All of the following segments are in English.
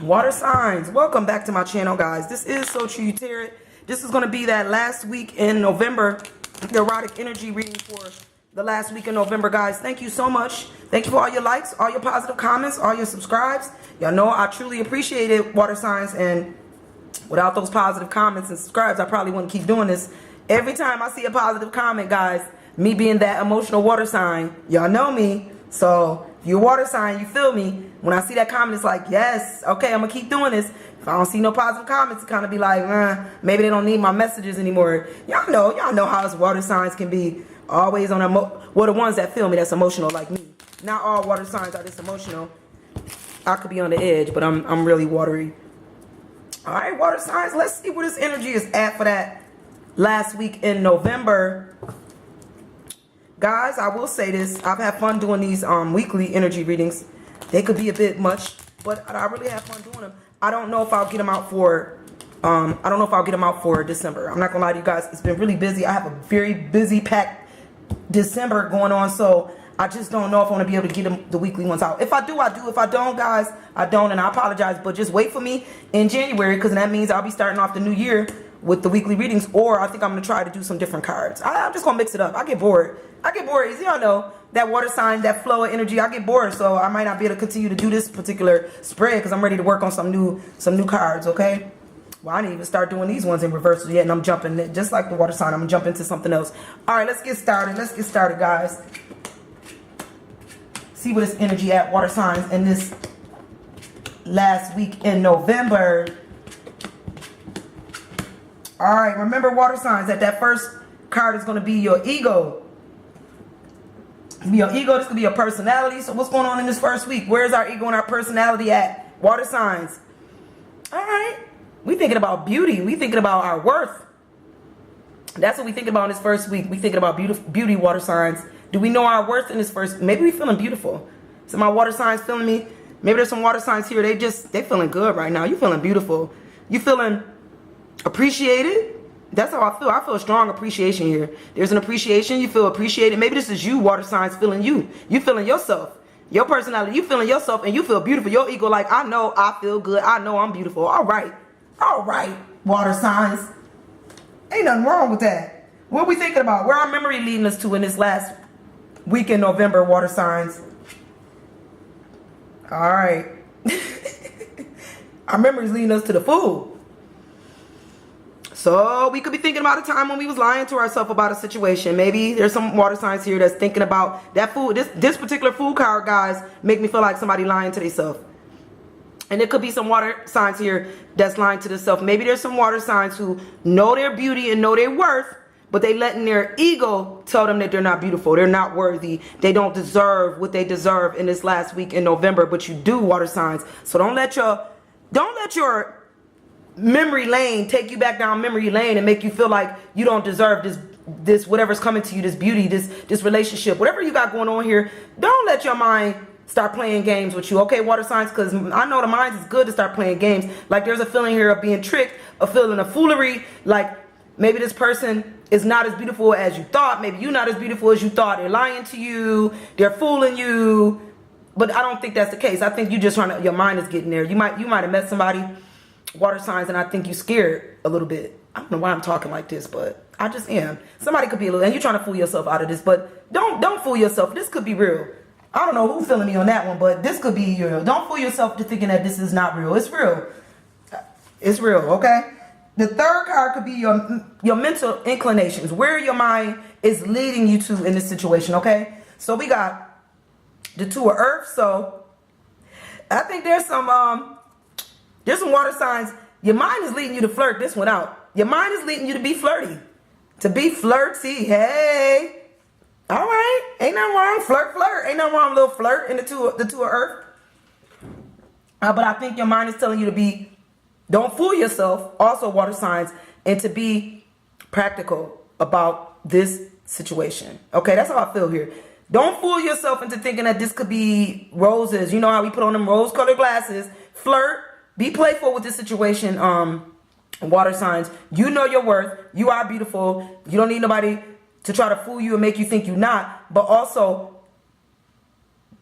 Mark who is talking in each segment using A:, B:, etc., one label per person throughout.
A: Water signs, welcome back to my channel, guys. This is So True You Tarot. This is going to be that last week in November, the erotic energy reading for the last week in November, guys. Thank you so much. Thank you for all your likes, all your positive comments, all your subscribes. Y'all know I truly appreciate it, water signs, and without those positive comments and subscribes, I probably wouldn't keep doing this. Every time I see a positive comment, guys, me being that emotional water sign, y'all know me. So if you're a water sign, you feel me. When I see that comment, it's like, yes, okay, I'm gonna keep doing this. If I don't see no positive comments, it kind of be like, maybe they don't need my messages anymore. Y'all know how us water signs can be always on well, the ones that feel me that's emotional like me. Not all water signs are this emotional. I could be on the edge, but I'm really watery. All right, water signs, let's see where this energy is at for that last week in November. Guys, I will say this. I've had fun doing these weekly energy readings. They could be a bit much, but I really have fun doing them. I don't know if I'll get them out for December. I'm not gonna lie to you guys. It's been really busy. I have a very busy packed December going on, so I just don't know if I'm gonna be able to get them, the weekly ones out. If I do, I do. If I don't, guys, I don't, and I apologize. But just wait for me in January, because that means I'll be starting off the new year with the weekly readings, or I think I'm gonna try to do some different cards. I'm just gonna mix it up. I get bored. Easy. Y'all know that water sign, that flow of energy. I get bored, so I might not be able to continue to do this particular spread because I'm ready to work on some new cards. Okay. Well, I didn't even start doing these ones in reversal yet, and I'm jumping just like the water sign. I'm gonna jump into something else. All right, let's get started. Guys. See where this energy at, water signs, in this last week in November. All right, remember, water signs, that first card is going to be your ego. This could be your personality. So what's going on in this first week? Where's our ego and our personality at? Water signs. All right. We thinking about beauty. We thinking about our worth. That's what we thinking about in this first week. We thinking about beauty, water signs. Do we know our worth in this first? Maybe we feeling beautiful. So my water signs feeling me. Maybe there's some water signs here. They feeling good right now. You feeling beautiful. You feeling appreciated. That's how I feel. I feel strong appreciation here. There's an appreciation. You feel appreciated. Maybe this is you, water signs, feeling you. You feeling yourself. Your personality. You feeling yourself, and you feel beautiful. Your ego like, I know I feel good. I know I'm beautiful. All right. All right, water signs. Ain't nothing wrong with that. What are we thinking about? Where our memory leading us to in this last week in November, water signs? All right. Our memory's leading us to the fool. So we could be thinking about a time when we was lying to ourselves about a situation. Maybe there's some water signs here that's thinking about that fool. This particular fool card, guys, make me feel like somebody lying to themselves. And there could be some water signs here that's lying to themselves. Maybe there's some water signs who know their beauty and know their worth, but they letting their ego tell them that they're not beautiful. They're not worthy. They don't deserve what they deserve in this last week in November, but you do, water signs. So don't let your memory lane take you back down memory lane and make you feel like you don't deserve this whatever's coming to you, this beauty, this relationship, whatever you got going on here. Don't let your mind start playing games with you, okay, water signs? Because I know the mind is good to start playing games. Like there's a feeling here of being tricked, a feeling of foolery. Like maybe this person is not as beautiful as you thought. Maybe you're not as beautiful as you thought. They're lying to you. They're fooling you. But I don't think that's the case. I think you just your mind is getting there. You might have met somebody, water signs, and I think you scared a little bit. I don't know why I'm talking like this, but I just am. Somebody could be a little, and you're trying to fool yourself out of this, but don't fool yourself. This could be real. I don't know who's feeling me on that one, but this could be real. Don't fool yourself to thinking that this is not real. It's real. It's real, okay? The third card could be your mental inclinations, where your mind is leading you to in this situation, okay? So we got the Two of Earth. So I think there's some water signs. Your mind is leading you to flirt this one out. Your mind is leading you to be flirty. To be flirty. Hey. All right, ain't nothing wrong. Flirt. Ain't nothing wrong with a little flirt in the two of Earth. But I think your mind is telling you to don't fool yourself, also water signs, and to be practical about this situation. Okay, that's how I feel here. Don't fool yourself into thinking that this could be roses. You know how we put on them rose-colored glasses. Flirt. Be playful with this situation, water signs. You know your worth. You are beautiful. You don't need nobody to try to fool you and make you think you're not, but also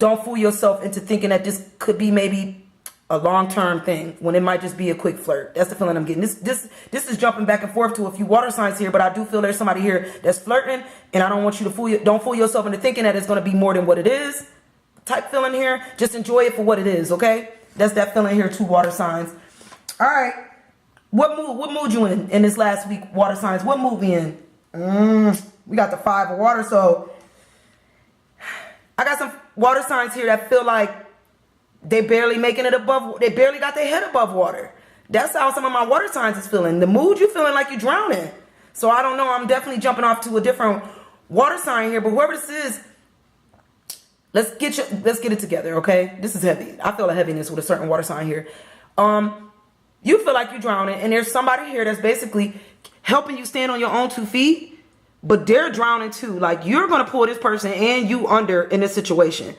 A: don't fool yourself into thinking that this could be maybe a long-term thing when it might just be a quick flirt. That's the feeling I'm getting. This is jumping back and forth to a few water signs here, but I do feel there's somebody here that's flirting, and I don't want you to don't fool yourself into thinking that it's going to be more than what it is. Type feeling here. Just enjoy it for what it is, okay? That's that feeling here, 2 water signs. All right. What mood you in this last week, water signs? What mood we in? We got the 5 of water, so I got some water signs here that feel like they barely making it above. They barely got their head above water. That's how some of my water signs is feeling. The mood, you feeling like you're drowning. So I don't know. I'm definitely jumping off to a different water sign here. But whoever this is, let's get it together, okay? This is heavy. I feel a heaviness with a certain water sign here. You feel like you're drowning, and there's somebody here that's basically helping you stand on your own 2 feet, but they're drowning too. Like, you're gonna pull this person and you under in this situation.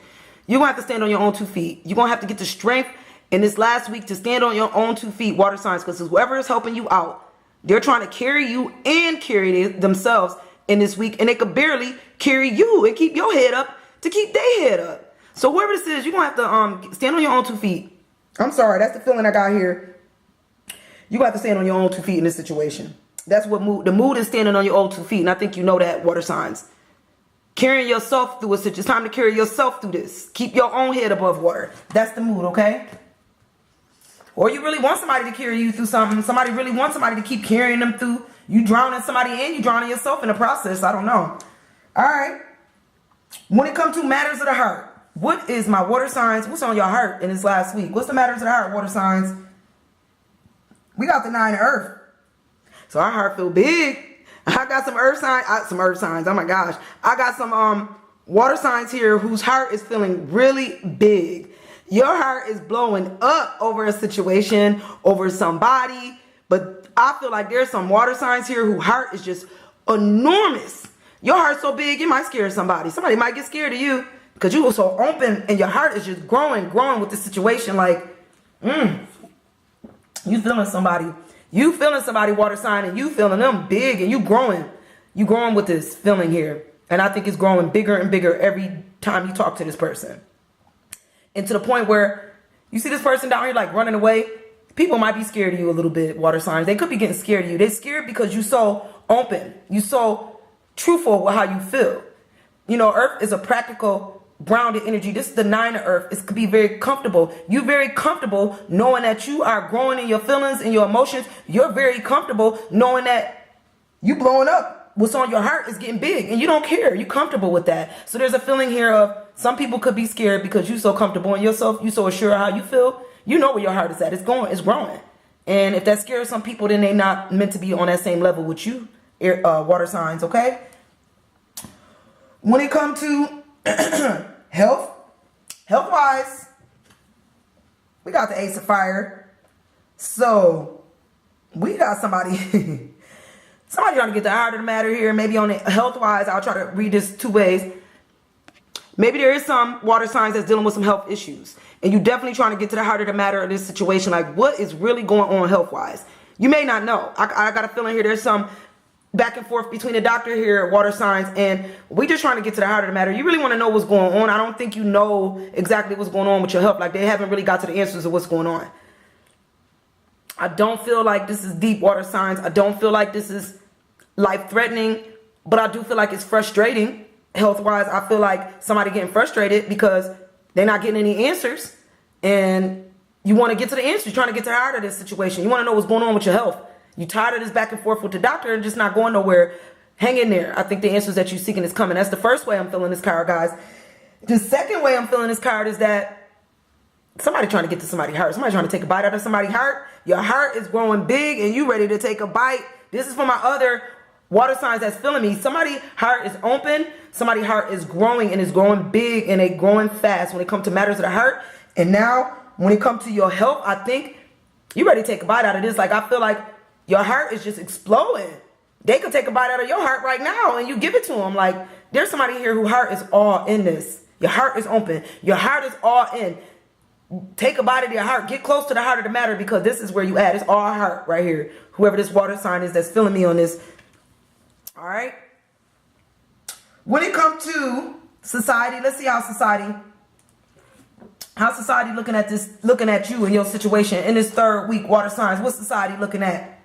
A: You're going to have to stand on your own 2 feet. You're going to have to get the strength in this last week to stand on your own 2 feet, water signs, because whoever is helping you out, they're trying to carry you and carry themselves in this week, and they could barely carry you and keep your head up to keep their head up. So whoever this is, you're going to have to stand on your own 2 feet. I'm sorry, that's the feeling I got here. You got to stand on your own 2 feet in this situation. That's what the mood is, standing on your own 2 feet, and I think you know that, water signs. Carrying yourself through a situation. It's time to carry yourself through this. Keep your own head above water. That's the mood, okay? Or you really want somebody to carry you through something. Somebody really wants somebody to keep carrying them through. You drowning somebody and you drowning yourself in the process. I don't know. All right. When it comes to matters of the heart, what is my water signs? What's on your heart in this last week? What's the matters of the heart, water signs? We got the 9 of earth. So our heart feel big. I got some earth signs. Oh my gosh. I got some water signs here whose heart is feeling really big. Your heart is blowing up over a situation, over somebody. But I feel like there's some water signs here whose heart is just enormous. Your heart's so big, it might scare somebody. Somebody might get scared of you because you were so open and your heart is just growing with the situation. Like, you feeling somebody. You feeling somebody, water sign, and you feeling them big, and you growing. You growing with this feeling here. And I think it's growing bigger and bigger every time you talk to this person. And to the point where you see this person down here like running away. People might be scared of you a little bit, water signs. They could be getting scared of you. They're scared because you're so open. You're so truthful with how you feel. You know, earth is a practical, grounded energy. This is the 9 of earth. It could be very comfortable. You're very comfortable knowing that you are growing in your feelings and your emotions. You're very comfortable knowing that you blowing up. What's on your heart is getting big and you don't care. You're comfortable with that. So there's a feeling here of some people could be scared because you're so comfortable in yourself. You're so assured of how you feel. You know where your heart is at. It's growing. And if that scares some people, then they're not meant to be on that same level with you, water signs, okay? When it comes to health-wise, we got the Ace of Fire. So we got somebody trying to get the heart of the matter here. Maybe on it health-wise, I'll try to read this 2 ways. Maybe there is some water signs that's dealing with some health issues, and you definitely trying to get to the heart of the matter of this situation. Like, what is really going on health-wise? You may not know. I got a feeling here there's some back and forth between the doctor here, water signs, and we just trying to get to the heart of the matter. You really want to know what's going on. I don't think you know exactly what's going on with your health. Like, they haven't really got to the answers of what's going on. I don't feel like this is deep, water signs. I don't feel like this is life-threatening, but I do feel like it's frustrating. Health-wise, I feel like somebody getting frustrated because they're not getting any answers, and you want to get to the answer. You're trying to get to the heart of this situation. You want to know what's going on with your health. You're tired of this back and forth with the doctor and just not going nowhere. Hang in there. I think the answers that you're seeking is coming. That's the first way I'm feeling this card, guys. The second way I'm feeling this card is that somebody trying to get to somebody's heart. Somebody trying to take a bite out of somebody's heart. Your heart is growing big and you ready to take a bite. This is for my other water signs that's feeling me. Somebody's heart is open. Somebody's heart is growing and is growing big and they growing fast when it comes to matters of the heart. And now when it comes to your health, I think you're ready to take a bite out of this. Like, I feel like your heart is just exploding. They could take a bite out of your heart right now and you give it to them. Like, there's somebody here whose heart is all in this. Your heart is open. Your heart is all in. Take a bite of your heart. Get close to the heart of the matter because this is where you at. It's all heart right here. Whoever this water sign is that's feeling me on this. All right. When it comes to society, let's see how society How's society looking at this, looking at you and your situation in this third week, water signs? What's society looking at?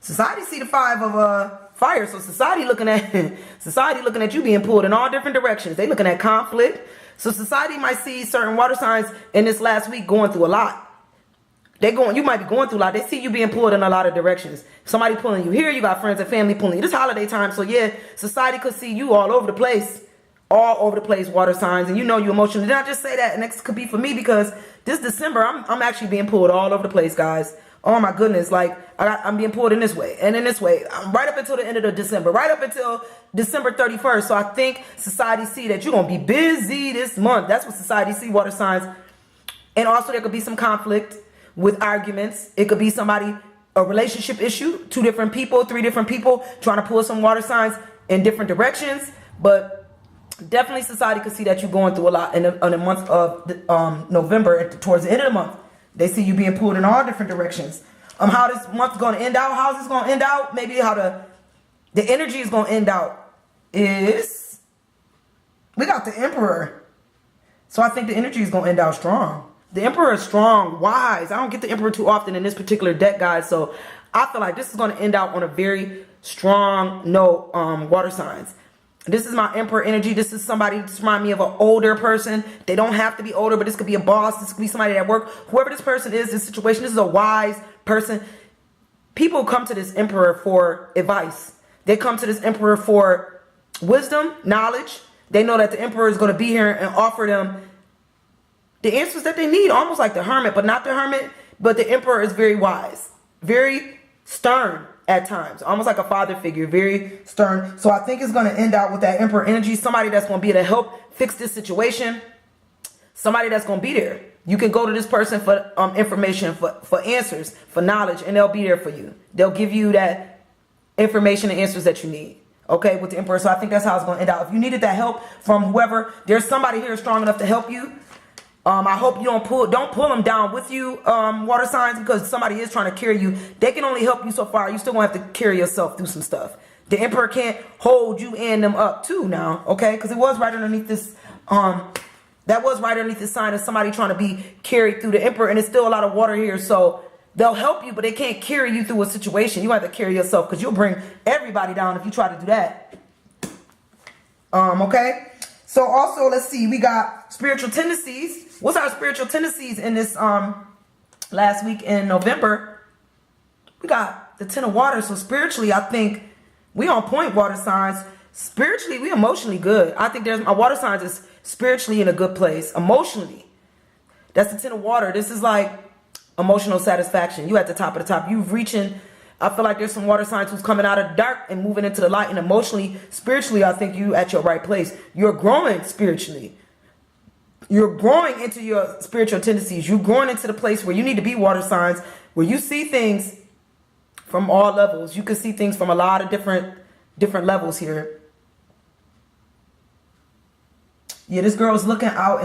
A: Society see the 5 of fire. So society looking at you being pulled in all different directions. They looking at conflict. So society might see certain water signs in this last week going through a lot. You might be going through a lot. They see you being pulled in a lot of directions. Somebody pulling you here. You got friends and family pulling you. This holiday time. So yeah, society could see you all over the place. All over the place, water signs, and you know you emotionally. Did I just say that? And this could be for me because this December, I'm actually being pulled all over the place, guys. Oh my goodness, like I'm being pulled in this way and in this way. I'm right up until the end of the December, right up until December 31st. So I think society see that you're gonna be busy this month. That's what society see, water signs. And also there could be some conflict with arguments. It could be a relationship issue, 2 different people, 3 different people trying to pull some water signs in different directions, but definitely society could see that you're going through a lot in the month of November. Towards the end of the month, they see you being pulled in all different directions. How this month's going to end out, how's this going to end out, maybe how the energy is going to end out is, we got the Emperor. So I think the energy is going to end out strong. The Emperor is strong, wise. I don't get the Emperor too often in this particular deck, guys. So I feel like this is going to end out on a very strong note, water signs. This is my Emperor energy. This is somebody, this reminds me of an older person. They don't have to be older, but this could be a boss. This could be somebody at work. Whoever this person is, this situation, this is a wise person. People come to this Emperor for advice. They come to this Emperor for wisdom, knowledge. They know that the Emperor is going to be here and offer them the answers that they need, almost like the Hermit, but not the Hermit. But the Emperor is very wise, very stern at times, almost like a father figure, very stern. So I think it's going to end out with that Emperor energy. Somebody that's going to be able to help fix this situation. Somebody that's going to be there. You can go to this person for information, for answers, for knowledge, and they'll be there for you. They'll give you that information and answers that you need. Okay, with the Emperor. So I think that's how it's going to end out. If you needed that help from whoever, there's somebody here strong enough to help you. I hope you don't pull them down with you, water signs, because somebody is trying to carry you. They can only help you so far. You still gonna have to carry yourself through some stuff. The Emperor can't hold you and them up too now, okay? Because it was right underneath this, that was right underneath the sign of somebody trying to be carried through the Emperor, and it's still a lot of water here, so they'll help you, but they can't carry you through a situation. You have to carry yourself, because you'll bring everybody down if you try to do that. Okay? So also, let's see, we got spiritual tendencies. What's our spiritual tendencies in this last week in November? We got the 10 of water. So spiritually, I think we on point, water signs. Spiritually, we emotionally good. I think my water signs is spiritually in a good place. Emotionally. That's the 10 of water. This is like emotional satisfaction. You at the top of the top. You reaching. I feel like there's some water signs who's coming out of the dark and moving into the light. And emotionally, spiritually, I think you at your right place. You're growing spiritually. You're growing into your spiritual tendencies. You're growing into the place where you need to be, water signs, where you see things from all levels. You can see things from a lot of different levels here. Yeah, this girl is looking out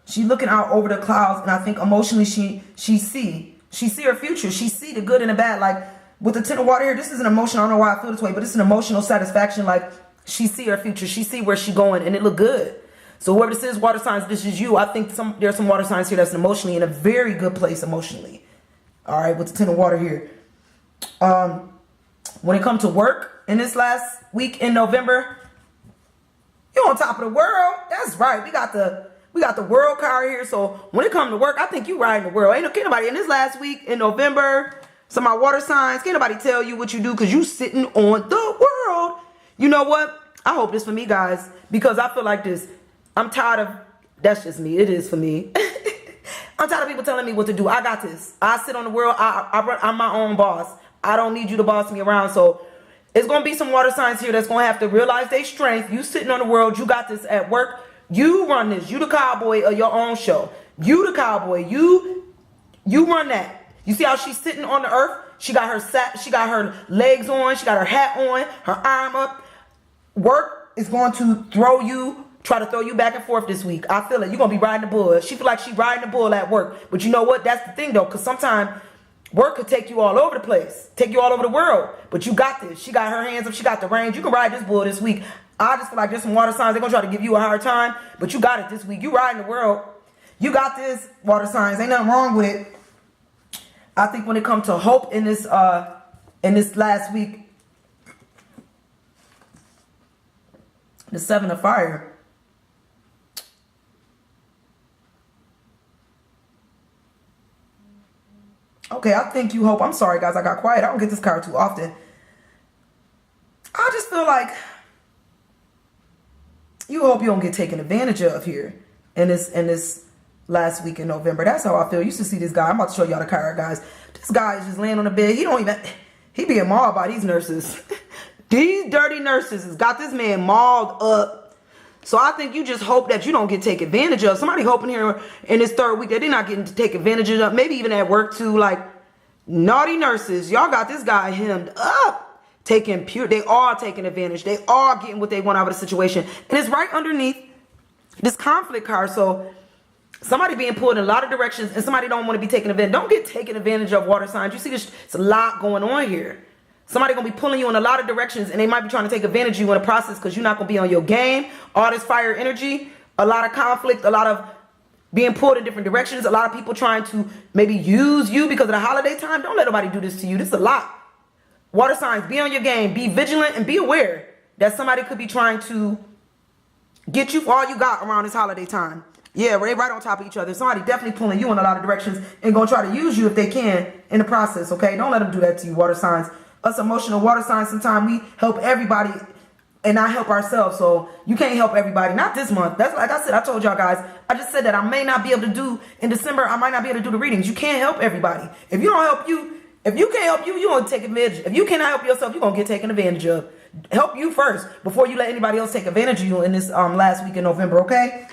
A: she's looking out over the clouds, and I think emotionally she see her future. She see the good and the bad. Like with the 10 of water here, this is an emotion. I don't know why I feel this way, but it's an emotional satisfaction. Like she see her future. She see where she going, and it look good. So whoever this is, water signs, this is you. I think there's some water signs here that's emotionally in a very good place emotionally. All right, with the 10 of water here. When it comes to work in this last week in November, you're on top of the world. That's right. We got the world card here. So when it comes to work, I think you riding the world. Can't nobody in this last week in November, some of my water signs, can't nobody tell you what you do because you sitting on the world. You know what? I hope this for me, guys, because I feel like this. I'm tired of, that's just me. It is for me. I'm tired of people telling me what to do. I got this. I sit on the world. I'm my own boss. I don't need you to boss me around. So it's going to be some water signs here that's going to have to realize their strength. You sitting on the world. You got this at work. You run this. You the cowboy of your own show. You the cowboy. You run that. You see how she's sitting on the earth? She got her legs on. She got her hat on, her arm up. Work is going to try to throw you back and forth this week. I feel it. You're going to be riding the bull. She feel like she riding the bull at work. But you know what? That's the thing, though, because sometimes work could take you all over the place, take you all over the world. But you got this. She got her hands up. She got the reins. You can ride this bull this week. I just feel like there's some water signs. They're going to try to give you a hard time, but you got it this week. You riding the world. You got this, water signs. Ain't nothing wrong with it. I think when it comes to hope in this last week, the 7 of fire. Okay, I think you hope. I'm sorry, guys. I got quiet. I don't get this card too often. I just feel like you hope you don't get taken advantage of here in this last week in November. That's how I feel. You should see this guy. I'm about to show y'all the card, guys. This guy is just laying on the bed. He being mauled by these nurses. These dirty nurses has got this man mauled up. So I think you just hope that you don't get taken advantage of. Somebody hoping here in this third week that they're not getting to take advantage of. Maybe even at work too. Like, naughty nurses. Y'all got this guy hemmed up. They are taking advantage. They are getting what they want out of the situation. And it's right underneath this conflict card. So somebody being pulled in a lot of directions and somebody don't want to be taken advantage. Don't get taken advantage of, water signs. You see this, it's a lot going on here. Somebody going to be pulling you in a lot of directions and they might be trying to take advantage of you in the process because you're not going to be on your game. All this fire energy, a lot of conflict, a lot of being pulled in different directions. A lot of people trying to maybe use you because of the holiday time. Don't let nobody do this to you. This is a lot. Water signs, be on your game. Be vigilant and be aware that somebody could be trying to get you for all you got around this holiday time. Yeah, they right on top of each other. Somebody definitely pulling you in a lot of directions and going to try to use you if they can in the process, okay? Don't let them do that to you, water signs. Us emotional water signs, sometimes we help everybody and not help ourselves. So you can't help everybody. Not this month. That's like I said, I told y'all guys. I just said that I may not be able to do in December. I might not be able to do the readings. You can't help everybody. If you don't help you, if you can't help you, you're going to take advantage. If you cannot help yourself, you're going to get taken advantage of. Help you first before you let anybody else take advantage of you in this last week in November, okay?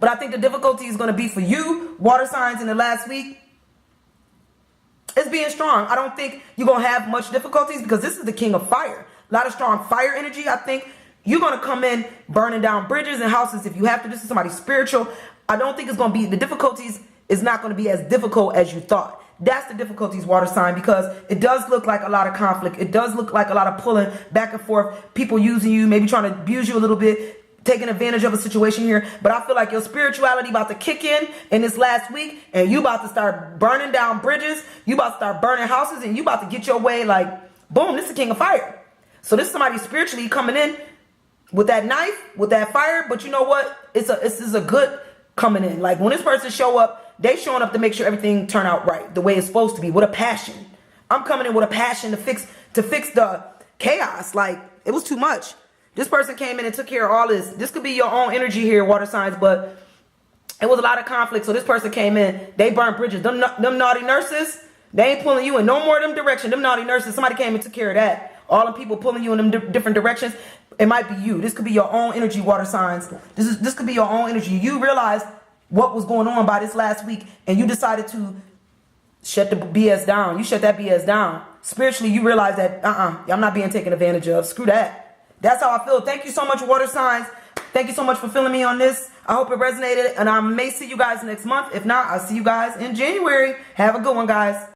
A: But I think the difficulty is going to be for you, water signs, in the last week. It's being strong. I don't think you're going to have much difficulties because this is the king of fire. A lot of strong fire energy. I think you're going to come in burning down bridges and houses if you have to. This is somebody spiritual. I don't think it's going to be, the difficulties is not going to be as difficult as you thought. That's the difficulties, water sign, because it does look like a lot of conflict. It does look like a lot of pulling back and forth, people using you, maybe trying to abuse you a little bit, taking advantage of a situation here. But I feel like your spirituality about to kick in this last week, and you about to start burning down bridges. You about to start burning houses, and you about to get your way like, boom, this is the king of fire. So this is somebody spiritually coming in with that knife, with that fire. But you know what? This is a good coming in. Like when this person show up, they showing up to make sure everything turn out right, the way it's supposed to be, with a passion. I'm coming in with a passion to fix the chaos. Like, it was too much. This person came in and took care of all this. This could be your own energy here, water signs, but it was a lot of conflict. So this person came in, they burned bridges. Them naughty nurses, they ain't pulling you in no more of them directions. Them naughty nurses, somebody came and took care of that. All the people pulling you in them different directions. It might be you. This could be your own energy, water signs. This could be your own energy. You realize what was going on by this last week, and you decided to shut the BS down. You shut that BS down. Spiritually, you realize that, I'm not being taken advantage of. Screw that. That's how I feel. Thank you so much, water signs. Thank you so much for filling me on this. I hope it resonated, and I may see you guys next month. If not, I'll see you guys in January. Have a good one, guys.